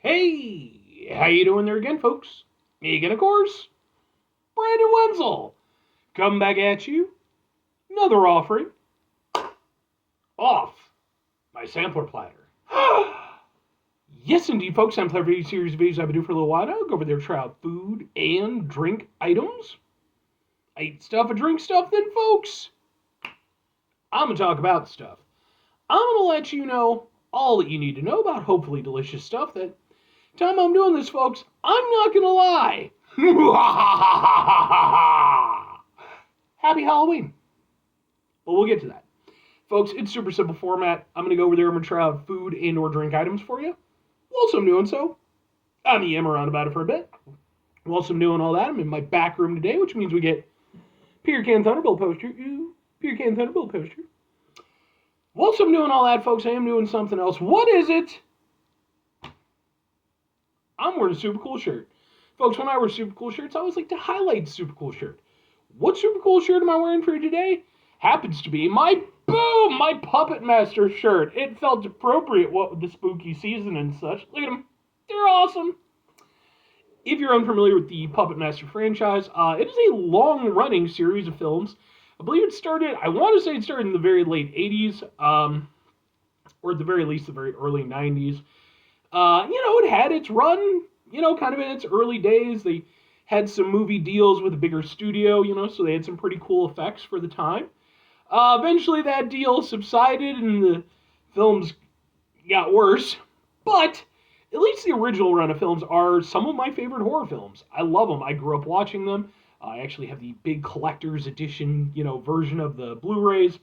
Hey, how you doing there again, folks? Megan, of course, Brandon Wenzel, come back at you. Another offering off my sampler platter. Yes, indeed, folks. Sampler video series of videos I've been doing for a little while now. Go over there, try out food and drink items. I eat stuff, I drink stuff, then, folks, I'm gonna talk about stuff. I'm gonna let you know all that you need to know about hopefully delicious stuff that time I'm doing this, folks, I'm not gonna lie. Happy Halloween. Well, we'll get to that. Folks, it's super simple format. I'm gonna go over there, I'm gonna try out food and or drink items for you. Whilst I'm doing so, I'm gonna yam around about it for a bit. Whilst I'm doing all that, I'm in my back room today, which means we get Peter Can Thunderbolt poster. Ooh, Peter Can Thunderbolt poster. Whilst I'm doing all that, folks, I am doing something else. What is it? I'm wearing a super cool shirt. Folks, when I wear super cool shirts, I always like to highlight the super cool shirt. What super cool shirt am I wearing for you today? Happens to be my Puppet Master shirt. It felt appropriate, what with the spooky season and such. Look at them. They're awesome. If you're unfamiliar with the Puppet Master franchise, it is a long-running series of films. I believe I want to say it started in the very late 80s, or at the very least the very early 90s. It had its run, kind of in its early days. They had some movie deals with a bigger studio, so they had some pretty cool effects for the time. Eventually that deal subsided and the films got worse, but at least the original run of films are some of my favorite horror films. I love them. I grew up watching them. I actually have the big collector's edition, version of the Blu-rays.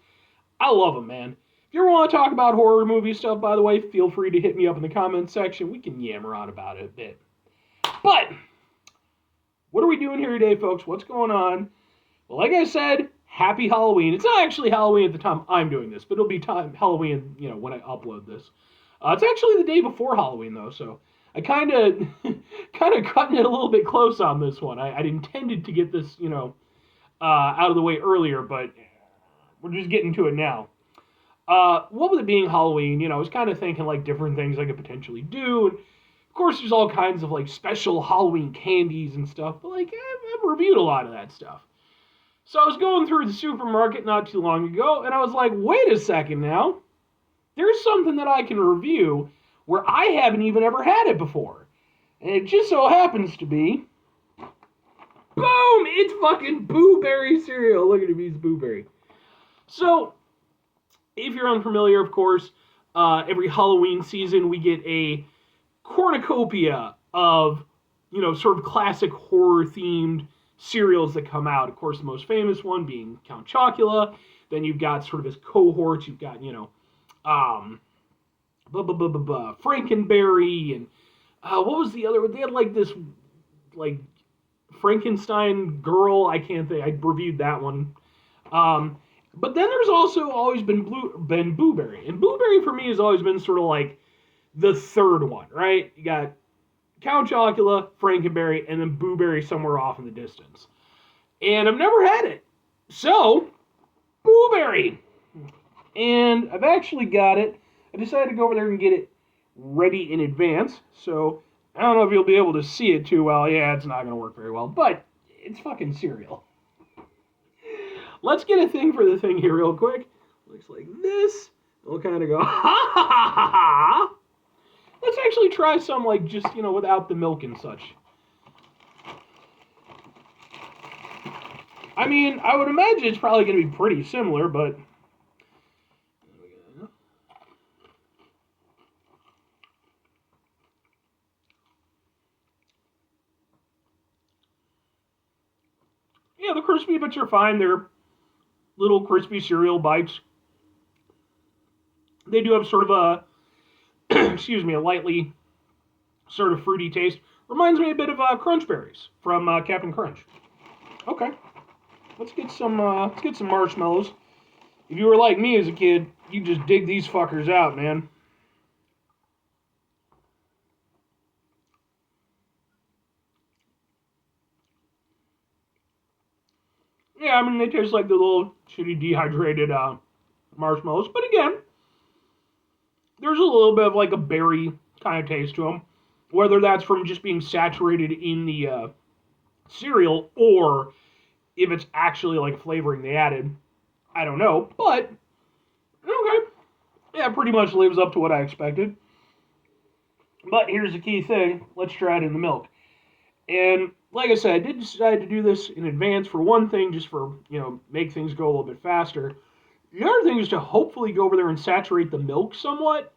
I love them, man. If you ever want to talk about horror movie stuff, by the way, feel free to hit me up in the comments section. We can yammer on about it a bit. But, what are we doing here today, folks? What's going on? Well, like I said, happy Halloween. It's not actually Halloween at the time I'm doing this, but it'll be Halloween, when I upload this. It's actually the day before Halloween, though, so I kind of cutting it a little bit close on this one. I'd intended to get this, out of the way earlier, but we're just getting to it now. What with it being Halloween, I was kind of thinking like different things I could potentially do. And of course, there's all kinds of like special Halloween candies and stuff, but like I've reviewed a lot of that stuff. So I was going through the supermarket not too long ago, and I was like, wait a second now. There's something that I can review where I haven't even ever had it before. And it just so happens to be, boom, it's fucking Boo Berry cereal. Look at him, he's Boo Berry. So, if you're unfamiliar, of course, every Halloween season we get a cornucopia of, sort of classic horror-themed cereals that come out. Of course, the most famous one being Count Chocula. Then you've got sort of his cohorts. You've got, Frankenberry, and what was the other one? They had like this, like, Frankenstein girl. I can't think. I reviewed that one. But then there's also always been Blueberry. And Blueberry for me has always been sort of like the third one, right? You got Count Chocula, Frankenberry, and then Blueberry somewhere off in the distance. And I've never had it. So, Blueberry. And I've actually got it. I decided to go over there and get it ready in advance. So, I don't know if you'll be able to see it too well. Yeah, it's not going to work very well. But, it's fucking cereal. Let's get a thing for the thing here real quick. Looks like this. We'll kind of go, ha ha ha ha ha. Let's actually try some, like, just, without the milk and such. I mean, I would imagine it's probably going to be pretty similar, but... Yeah, the crispy bits are fine. They're little crispy cereal bites. They do have sort of a, a lightly sort of fruity taste. Reminds me a bit of Crunch Berries from Captain Crunch. Okay, let's get some marshmallows. If you were like me as a kid, you just dig these fuckers out, man. Yeah, I mean, they taste like the little shitty dehydrated marshmallows. But again, there's a little bit of like a berry kind of taste to them. Whether that's from just being saturated in the cereal or if it's actually like flavoring they added, I don't know. But okay, yeah, pretty much lives up to what I expected. But here's the key thing: let's try it in the milk. And like I said, I did decide to do this in advance for one thing, just for make things go a little bit faster. The other thing is to hopefully go over there and saturate the milk somewhat,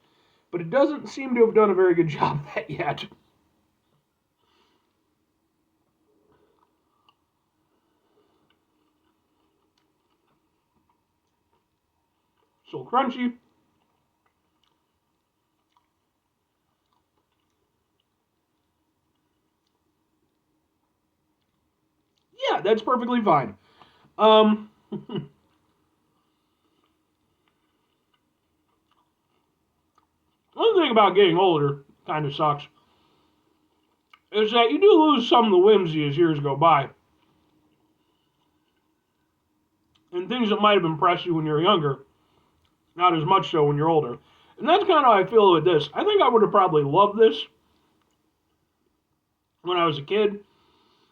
but it doesn't seem to have done a very good job of that yet. So crunchy. Yeah, that's perfectly fine. One thing about getting older kind of sucks is that you do lose some of the whimsy as years go by. And things that might have impressed you when you were younger, not as much so when you're older. And that's kind of how I feel with this. I think I would have probably loved this when I was a kid,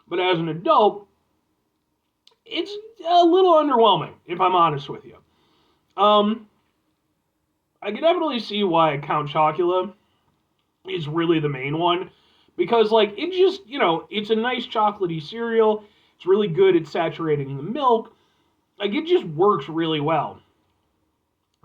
but as an adult, it's a little underwhelming, if I'm honest with you. Um, I can definitely see why Count Chocula is really the main one, because like it just it's a nice chocolatey cereal. It's really good at saturating the milk. Like it just works really well.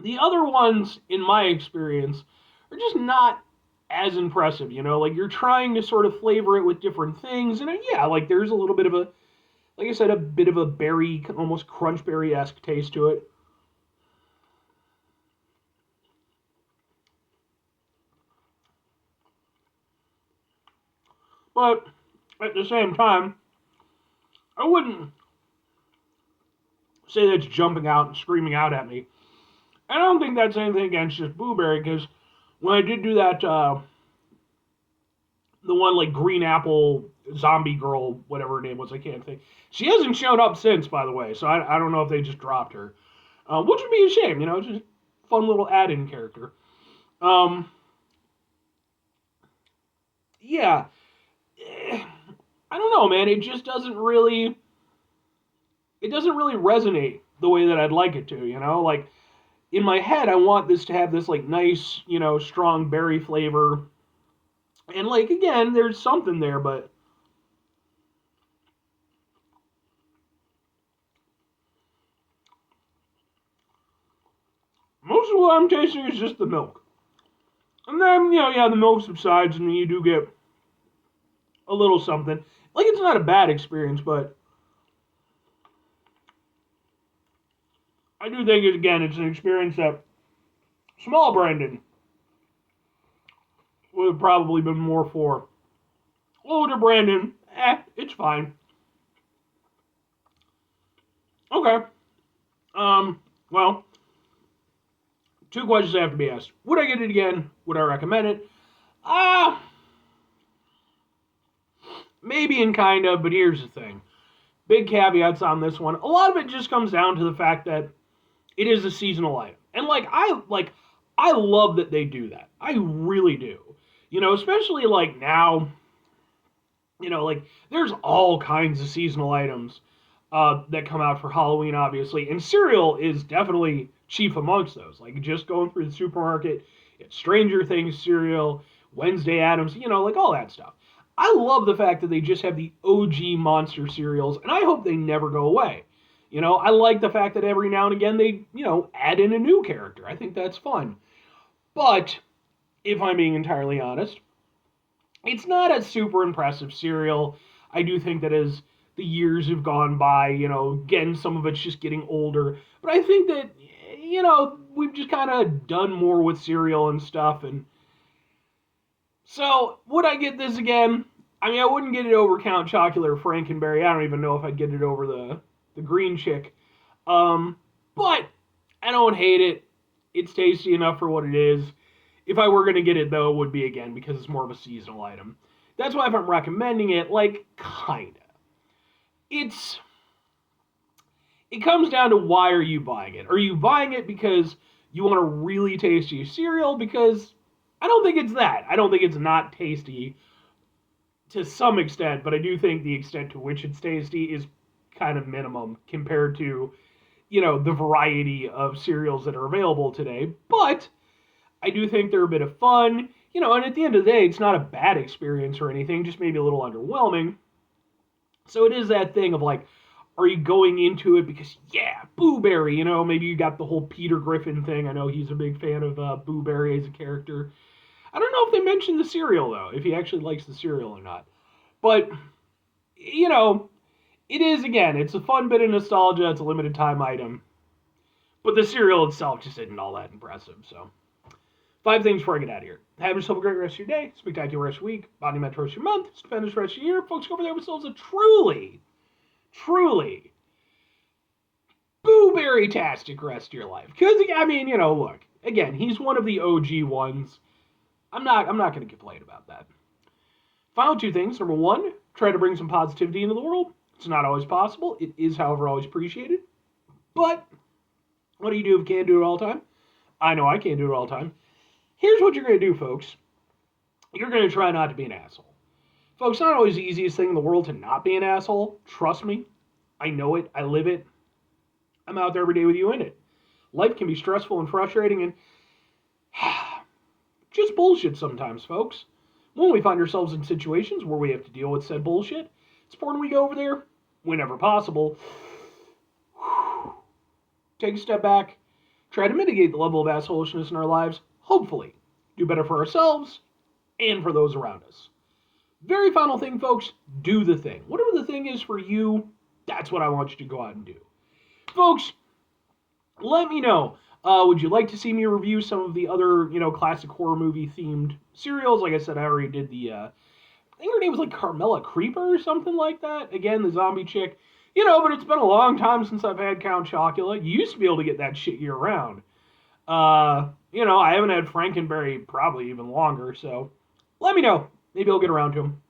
The other ones, in my experience, are just not as impressive. Like you're trying to sort of flavor it with different things, and yeah, like there's a little bit of a, like I said, a bit of a berry, almost crunch berry esque taste to it. But at the same time, I wouldn't say that's jumping out and screaming out at me. I don't think that's anything against just Blueberry, because when I did do that, the one like green apple zombie girl, whatever her name was, I can't think. She hasn't shown up since, by the way, so I don't know if they just dropped her, which would be a shame. Just a fun little add-in character. Um, yeah, I don't know, man. It doesn't really resonate the way that I'd like it to. Like in my head, I want this to have this like nice, strong berry flavor, and like again, there's something there, but most of what I'm tasting is just the milk. And then, yeah, the milk subsides and you do get a little something. Like, it's not a bad experience, but I do think, again, it's an experience that small Brandon would have probably been more for. Older Brandon, it's fine. Okay. Well, two questions have to be asked. Would I get it again? Would I recommend it? Ah, maybe and kind of, but here's the thing. Big caveats on this one. A lot of it just comes down to the fact that it is a seasonal item. And I love that they do that. I really do. Especially like now, like there's all kinds of seasonal items that come out for Halloween, obviously, and cereal is definitely chief amongst those. Like just going through the supermarket, it's Stranger Things cereal, Wednesday Addams, like all that stuff. I love the fact that they just have the OG monster cereals, and I hope they never go away. I like the fact that every now and again they, add in a new character. I think that's fun. But if I'm being entirely honest, it's not a super impressive cereal. I do think that as the years have gone by, again, some of it's just getting older. But I think that, we've just kind of done more with cereal and stuff. And so, would I get this again? I mean, I wouldn't get it over Count Chocula or Frankenberry. I don't even know if I'd get it over the green chick. But I don't hate it. It's tasty enough for what it is. If I were going to get it, though, it would be again because it's more of a seasonal item. That's why if I'm recommending it, like, kinda. It's... It comes down to why are you buying it? Are you buying it because you want a really tasty cereal? Because I don't think it's that. I don't think it's not tasty to some extent, but I do think the extent to which it's tasty is kind of minimum compared to, the variety of cereals that are available today. But I do think they're a bit of fun, and at the end of the day, it's not a bad experience or anything, just maybe a little underwhelming. So it is that thing of like, are you going into it because, yeah, Boo Berry, maybe you got the whole Peter Griffin thing. I know he's a big fan of Boo Berry as a character. I don't know if they mentioned the cereal, though, if he actually likes the cereal or not. But, it is, again, it's a fun bit of nostalgia. It's a limited time item. But the cereal itself just isn't all that impressive, so. 5 things before I get out of here. Have yourself a great rest of your day, spectacular rest of your week, body metro rest of your month, stupendous rest of your year. Folks, go over there with yourselves a truly boo-berry-tastic rest of your life. Because, look, again, he's one of the OG ones. I'm not going to complain about that. Final 2 things. Number 1, try to bring some positivity into the world. It's not always possible. It is, however, always appreciated. But what do you do if you can't do it all the time? I know I can't do it all the time. Here's what you're going to do, folks. You're going to try not to be an asshole. Folks, not always the easiest thing in the world to not be an asshole. Trust me. I know it. I live it. I'm out there every day with you in it. Life can be stressful and frustrating and just bullshit sometimes, folks. When we find ourselves in situations where we have to deal with said bullshit, it's important we go over there, whenever possible, take a step back, try to mitigate the level of assholishness in our lives, hopefully do better for ourselves and for those around us. Very final thing, folks, do the thing. Whatever the thing is for you, that's what I want you to go out and do. Folks, let me know. Would you like to see me review some of the other, classic horror movie themed cereals? Like I said, I already did I think her name was like Carmela Creeper or something like that. Again, the zombie chick. But it's been a long time since I've had Count Chocula. You used to be able to get that shit year round. I haven't had Frankenberry probably even longer, so let me know. Maybe I'll get around to them.